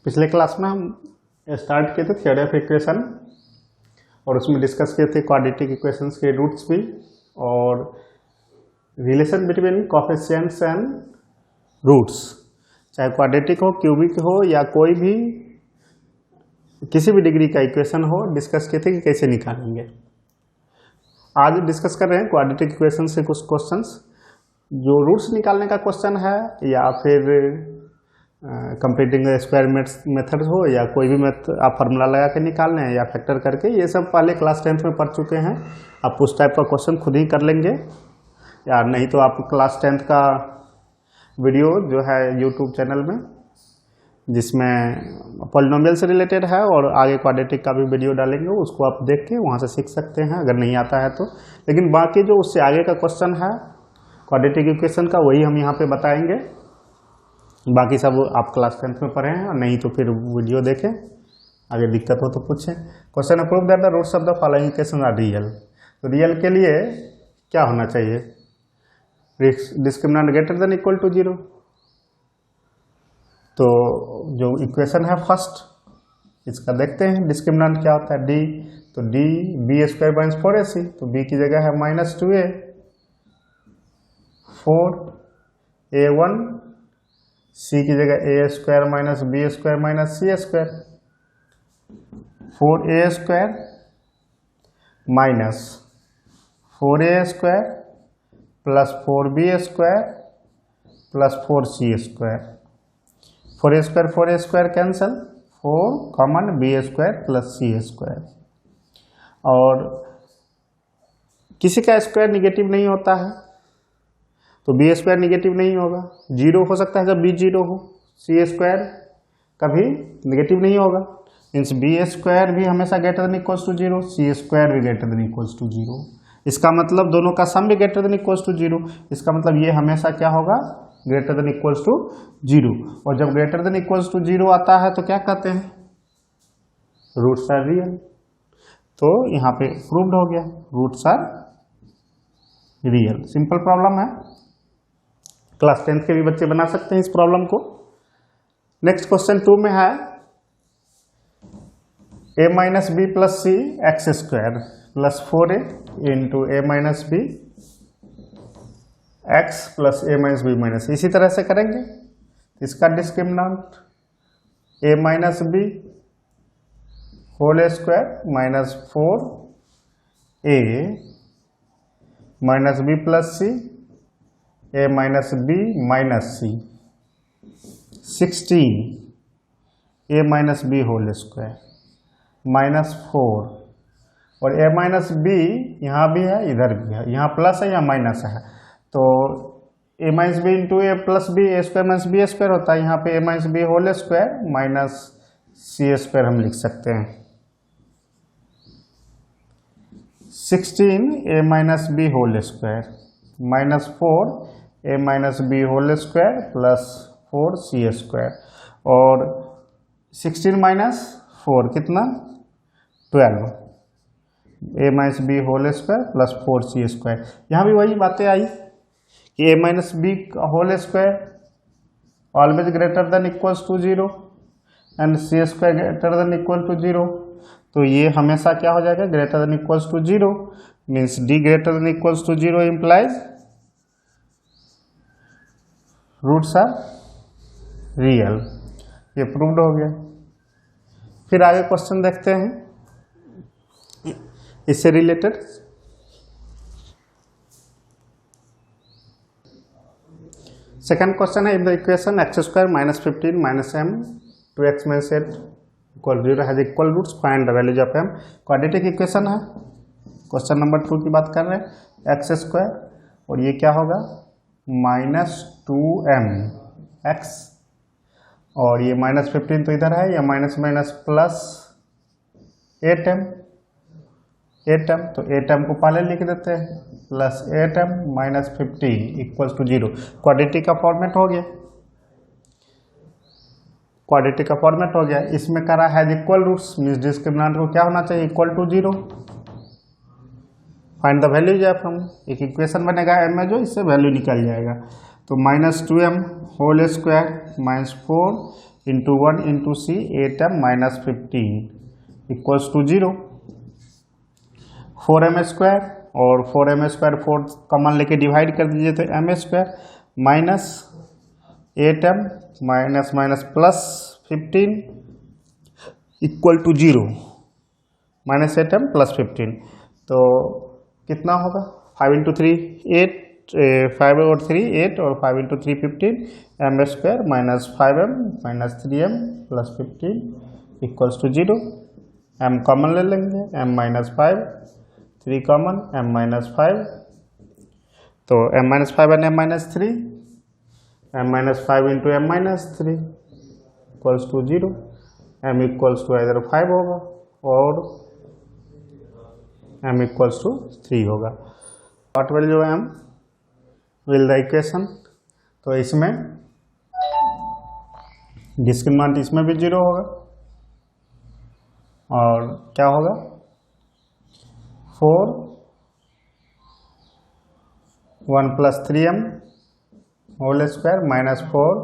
पिछले क्लास में हम स्टार्ट किए थे थ्योरी ऑफ इक्वेशन और उसमें डिस्कस किए थे क्वाड्रेटिक इक्वेशंस के रूट्स भी और relation between coefficients and roots, चाहे क्वाड्रेटिक हो, क्यूबिक हो या कोई भी किसी भी डिग्री का इक्वेशन हो, डिस्कस किए थे कि कैसे निकालेंगे। आज डिस्कस कर रहे हैं क्वाड्रेटिक इक्वेशन से कुछ क्वेश्चंस। जो रूट्स निकालने का क्वेश्चन है या फिर कंप्लीटिंग स्क्वायर मेथड हो या कोई भी आप फार्मूला लगा के निकालने हैं या फैक्टर करके, ये सब पहले क्लास 10th में पढ़ चुके हैं। आप उस टाइप का क्वेश्चन खुद ही कर लेंगे या नहीं तो आप क्लास 10th का वीडियो जो है यूट्यूब चैनल में, जिसमें पॉलिनोमियल से रिलेटेड है और आगे क्वाड्रेटिक का भी वीडियो डालेंगे, उसको आप देख के वहाँ से सीख सकते हैं अगर नहीं आता है तो। लेकिन बाकी जो उससे आगे का क्वेश्चन है क्वाड्रेटिक इक्वेशन का, वही हम यहाँ पे बताएंगे। बाकी सब आप क्लास 10th में पढ़े हैं और नहीं तो फिर वीडियो देखें, आगे दिक्कत हो तो पूछें। Question approve that the roots of the following equation are real. तो रियल के लिए क्या होना चाहिए? Discriminant greater than equal to 0। तो जो इक्वेशन है फर्स्ट, इसका देखते हैं डिस्क्रिमिनेंट क्या होता है। डी, तो D B square minus 4ac, तो बी की जगह है -2a, 4a1, सी की जगह A square minus B square minus C square, 4a square minus 4a square plus 4b square plus 4c square. 4a square cancel, 4 common b square plus c square. और किसी का square negative नहीं होता है तो B square negative नहीं होगा। 0 हो सकता है जब बी 0 हो। सी स्क्वायर कभी निगेटिव नहीं होगा, मीन्स बी स्क्वायर भी हमेशा greater than equals to 0, C square भी ग्रेटर देन इक्वल्स टू 0। इसका मतलब दोनों का सम भी ग्रेटर देन इक्वल्स टू 0। इसका मतलब ये हमेशा क्या होगा? Greater than equals to 0। और जब ग्रेटर देन इक्वल्स टू 0 आता है तो क्या कहते हैं? Roots are real. तो यहाँ पे प्रूव्ड हो गया, roots are real. Simple problem है, क्लास 10th के भी बच्चे बना सकते हैं इस प्रॉब्लम को। नेक्स्ट क्वेश्चन 2 में है a minus B plus C X square plus 4a into A minus B x plus A minus B minus. इसी तरह से करेंगे। इसका discriminant a minus B whole square minus 4a minus B plus C a minus B minus C, 16 a minus B whole square minus 4, और a minus B यहाँ भी है इधर भी है, यहाँ प्लस है यहाँ माइनस है, तो a minus B into A plus B, A square minus B square होता है। यहाँ पे a minus B whole square minus C square हम लिख सकते हैं। 16 a minus B whole square minus 4 a minus B whole square plus 4c square, और 16 minus 4 कितना? 12 a minus B whole square plus 4c square. यहाँ भी वही बातें आई कि a minus B whole square always greater than equals to 0 and c square greater than equal to 0। तो ये हमेशा क्या हो जाएगा? Greater than equals to 0, means d greater than equals to 0 implies roots are real. ये proved हो गया। फिर आगे क्वेश्चन देखते हैं इससे रिलेटेड। सेकंड क्वेश्चन है, in the equation X square minus 15 minus m two X minus 8 equal 0 has equal roots, find the values of m। Quadratic equation है। क्वेश्चन नंबर 2 की बात कर रहे हैं। एक्स स्क्वायर और ये क्या होगा? -2m x, और ये -15 तो इधर है, या माइनस माइनस प्लस 8m, तो 8m को पहले लिख देते हैं, plus 8m minus 15 equals to 0। Quadratic का फॉर्मेट हो गया, क्वाड्रेटिक का फॉर्मेट हो गया। इसमें करा है इक्वल रूट्स, मीन्स डिस्क्रिमिनेंट को क्या होना चाहिए? Equal to 0। Find the values of m, एक इक्वेशन बनेगा m में जो, इससे वैल्यू निकल जाएगा। तो -2m whole square minus 4 into 1 into c 8m minus 15 equals to 0। 4m square और 4m स्क्वायर 4 कॉमन लेके डिवाइड कर दीजिए तो m square minus 8m minus minus plus 15 equal to 0 minus 8m plus 15। तो कितना होगा 5 इंटू 3 8 5 और 3 8 और 5 into 3 15 m square minus 5m minus 3m plus 15 equals to 0। m common ले लेंगे m minus 5 3 common m minus 5 तो m minus 5 and m minus 3 m minus 5 into m minus 3 equals to 0। m equals to इधर 5 होगा और m equals to 3 होगा। What will जो m will the equation, तो इसमें डिस्क्रिमिनेंट इसमें भी 0 होगा और क्या होगा 4 1 plus 3m whole square minus 4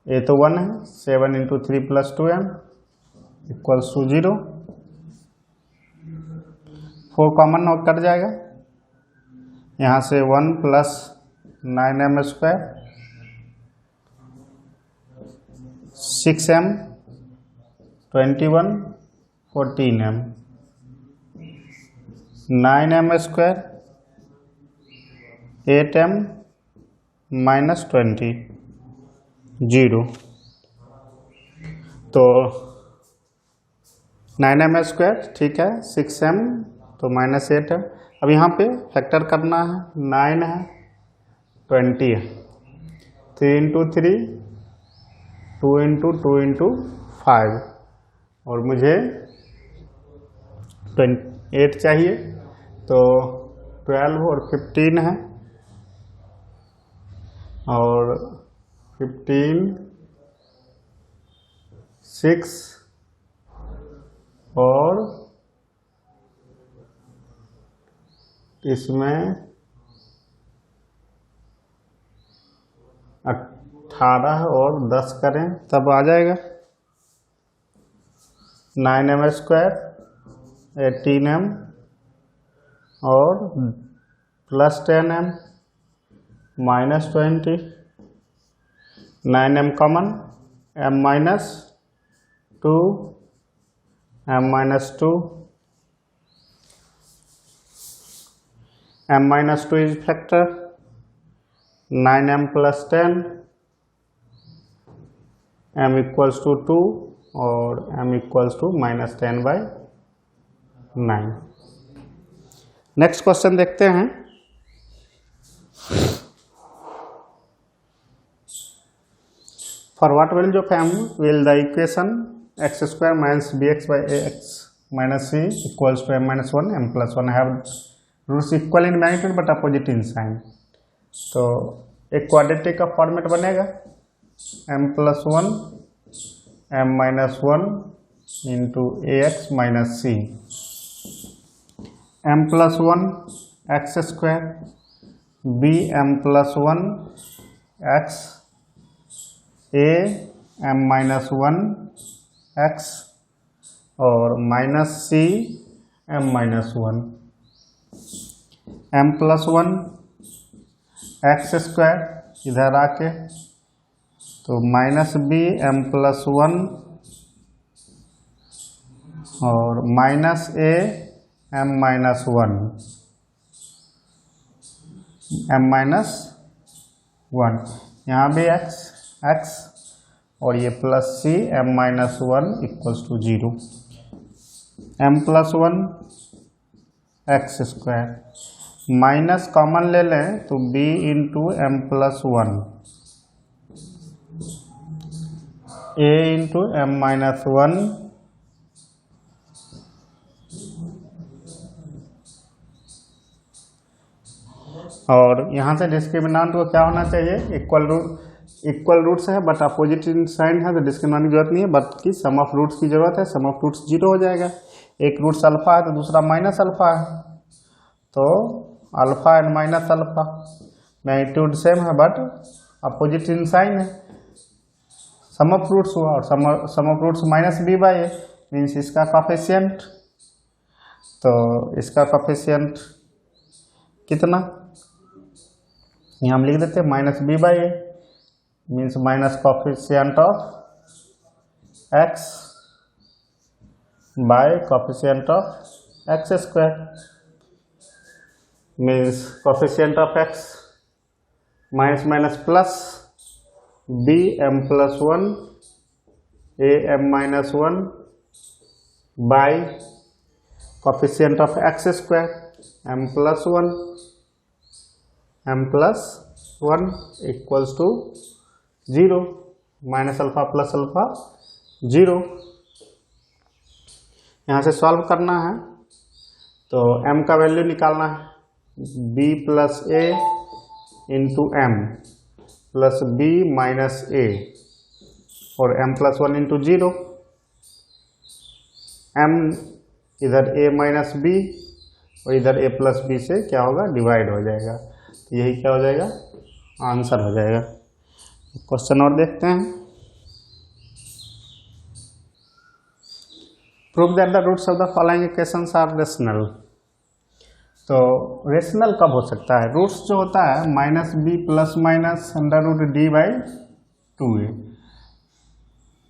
ये तो 1 है 7 into 3 plus 2m equals to 0। 4 common cut जाएगा यहाँ से 1 plus 9m square 6m 21 14m 9m square 8m minus 20 0। तो 9m स्क्वायर ठीक है 6m तो माइनस 8 है। अब यहाँ पे फैक्टर करना है 9 है 20 है 3 इंटू 3 2 इंटू 2 इंटू 5 और मुझे 8 चाहिए तो 12 और 15 है और 15 6 और इसमें 18 और 10 करें तब आ जाएगा 9m स्क्वायर 18m और plus 10m minus 20 9m common m minus 2 m minus 2 m minus 2 is factor 9m plus 10 m equals to 2 और m equals to minus 10 by 9। Next question देखते हैं। For what value of m will the equation x square minus bx by ax minus c equals to m minus 1 m plus 1 have roots equal in magnitude but opposite in sign. तो एक quadratic का format बनेगा m plus 1 m minus 1 into a x minus c m plus 1 x square b m plus 1 x a m minus 1 x और minus c m minus 1 m plus 1 x square इधर आके तो minus b m plus 1 और minus a m minus 1 m minus 1 यहाँ भी x और ये plus c m minus 1 equals to 0 m plus 1 x square minus common ले लें तो b into m plus 1 a into m minus 1 और यहाँ से डिस्क्रिमिनेंट को क्या होना चाहिए इक्वल रूट्स है बट अपोजिट इन साइन है तो डिस्क्रिमिनेंट की जरूरत नहीं है बल्कि सम ऑफ रूट्स की जरूरत है। सम ऑफ रूट्स 0 हो जाएगा। एक रूट्स अल्फा है तो दूसरा माइनस अल्फा है तो alpha and minus alpha magnitude same है बट अपोजिट इन साइन है। सम ऑफ रूट्स हुआ, और sum of roots minus B by a means इसका कॉफिशिएंट, तो इसका कॉफिशिएंट कितना, यहाँ हम लिख देते हैं minus B by a means minus coefficient of x by coefficient of x square means coefficient of x minus minus plus b m plus 1 a m minus 1 by coefficient of x square m plus 1 equals to 0 minus alpha plus alpha 0। यहाँ से solve करना है तो m का value निकालना है, b plus a into m plus b minus a और m plus 1 into 0, m इधर a माइनस बी और इधर a प्लस बी से क्या होगा, डिवाइड हो जाएगा, तो यही क्या हो जाएगा, आंसर हो जाएगा। क्वेश्चन और देखते हैं। Prove that the roots of the following equations are rational. तो रेशनल कब हो सकता है, रूट्स जो होता है minus B plus minus under root d by 2a,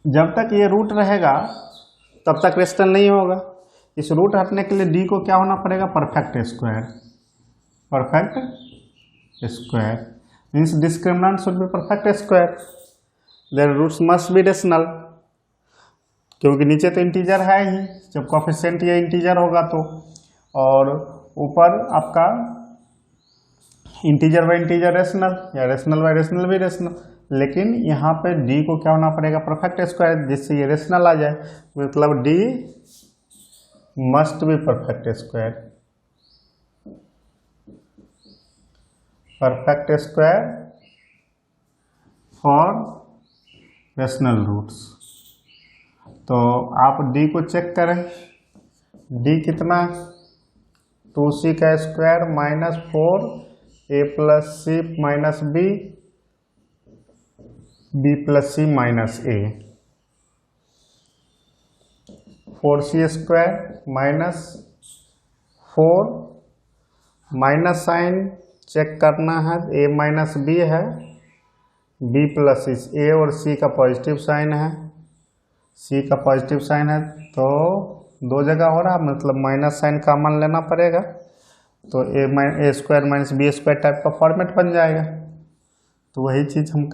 जब तक ये रूट रहेगा तब तक रेशनल नहीं होगा। इस रूट हटने के लिए डी को क्या होना पड़ेगा, perfect square, perfect square means discriminant should be perfect square, their roots must be rational, क्योंकि नीचे तो इंटीजर है ही, जब कोएफिशिएंट ये इंटीजर होगा तो, और ऊपर आपका इंटीजर बाई इंटीजर रेशनल या रेशनल बाई रेशनल भी रेशनल, लेकिन यहाँ पे डी को क्या होना पड़ेगा, परफेक्ट स्क्वायर, जिससे ये रेशनल आ जाए, मतलब d must be perfect square, perfect square for rational roots. तो आप डी को चेक करें, डी कितना है, 2c का square minus 4 a plus c minus b, b plus c minus a, 4c square minus 4 minus sign check करना है, a minus b है, b प्लस a और c का पॉजिटिव साइन है, c का पॉजिटिव साइन है, तो दो जगह हो रहा, मतलब माइनस साइन कॉमन लेना पड़ेगा, तो a square minus B square type का फॉर्मेट बन जाएगा। तो वही चीज़ हम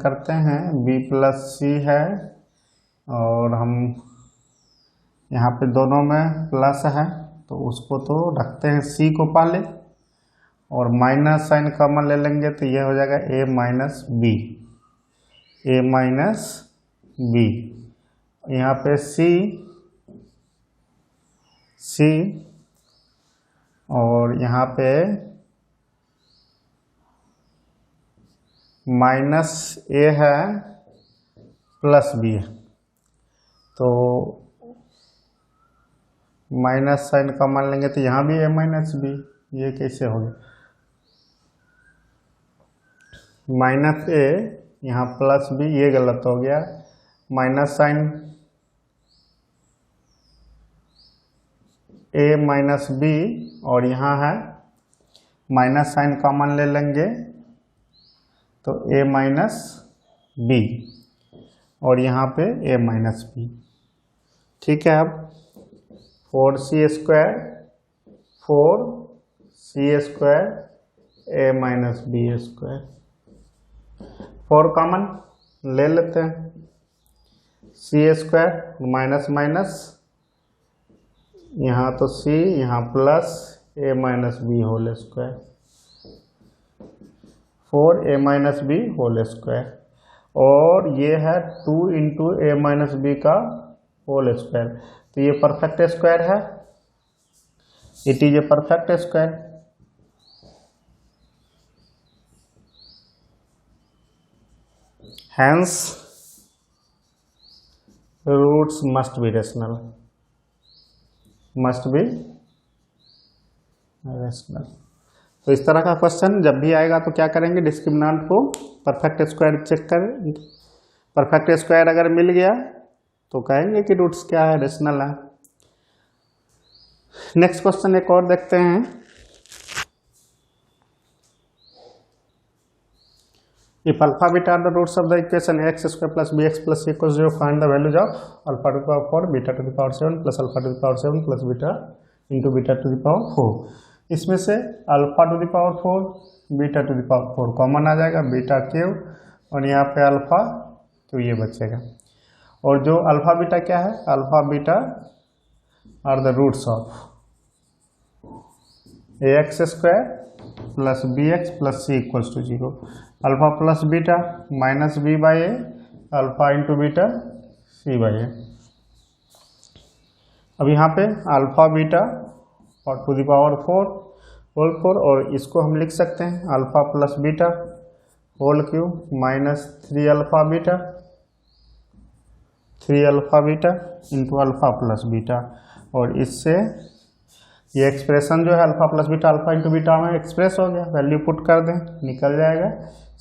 करते हैं, बी प्लस सी है और हम यहाँ पे दोनों में प्लस है, तो उसको तो रखते हैं सी को पहले, और माइनस साइन कॉमन ले लेंगे तो ये हो जाएगा ए माइनस बी, ए माइनस बी, यहाँ पे सी और यहाँ पे माइनस ए है प्लस बी है, तो माइनस साइन कॉमन लेंगे तो यहाँ भी ए माइनस बी, ये कैसे हो गया, माइनस ए यहाँ प्लस बी, ये गलत हो गया, माइनस साइन ए माइनस बी और यहाँ है माइनस साइन कॉमन ले लेंगे तो ए माइनस बी और यहाँ पे ए माइनस बी, ठीक है। अब 4c स्क्वायर ए माइनस बी स्क्वायर, 4 कॉमन ले लेते हैं, c स्क्वायर माइनस माइनस, यहाँ तो c यहाँ प्लस ए minus B whole square, 4a minus B whole square, और ये है 2 इंटू ए माइनस बी का होल स्क्वायर, तो ये परफेक्ट स्क्वायर है, it is a perfect square. Hence, roots must be rational. तो इस तरह का क्वेश्चन जब भी आएगा तो क्या करेंगे, डिस्क्रिमिनेंट को परफेक्ट स्क्वायर चेक करें। परफेक्ट स्क्वायर अगर मिल गया तो कहेंगे कि रूट्स क्या है, रेशनल है। नेक्स्ट क्वेश्चन एक और देखते हैं। If alpha beta are the roots of the equation x square plus bx plus c equals 0, find the values of alpha to the power 4, beta to the power 7 plus alpha to the power 7 plus beta into beta to the power 4। इसमें से alpha to the power 4, beta to the power 4 common आ जाएगा, beta cube और यहाँ पे alpha, तो ये बचेगा। और जो अल्फा बीटा क्या है, alpha beta are the roots of ax square plus b x plus c equals to 0। Alpha plus beta minus B by a, alpha into beta c by a. अब यहाँ पे अल्फा बीटा और to the power 4 whole 4, और इसको हम लिख सकते हैं alpha plus beta whole cube minus 3 alpha beta, 3 alpha beta into alpha plus beta. और इससे ये एक्सप्रेशन जो है alpha plus beta alpha into beta में एक्सप्रेस हो गया, वैल्यू पुट कर दें निकल जाएगा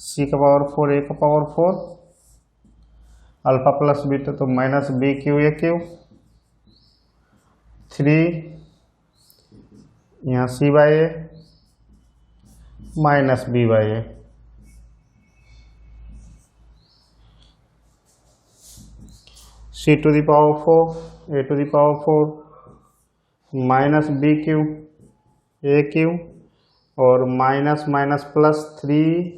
c का पावर 4 a का पावर 4 अल्फा प्लस बीटा तो minus B cube A cube 3 यहाँ c by A minus B by A. c to the power 4 a to the power 4 minus B cube A cube और minus minus plus 3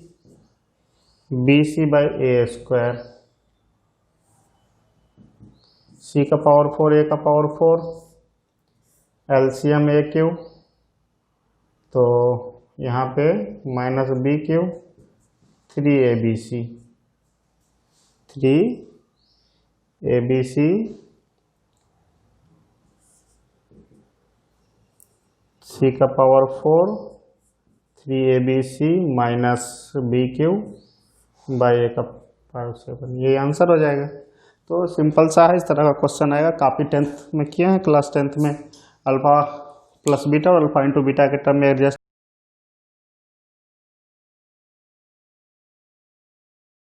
B C by A square, C का power 4 ए का power 4 LCM ए Q, तो यहाँ पे minus B cube 3 a b c, 3 a b c c का power 4 3 a b c minus B cube by a का power 7, ये answer हो जाएगा। तो सिंपल सा है, इस तरह का क्वेश्चन आएगा। काफ़ी 10th में किए हैं, क्लास 10th में अल्फा प्लस बीटा और अल्फा इंटू बीटा के टर्म में एडजस्ट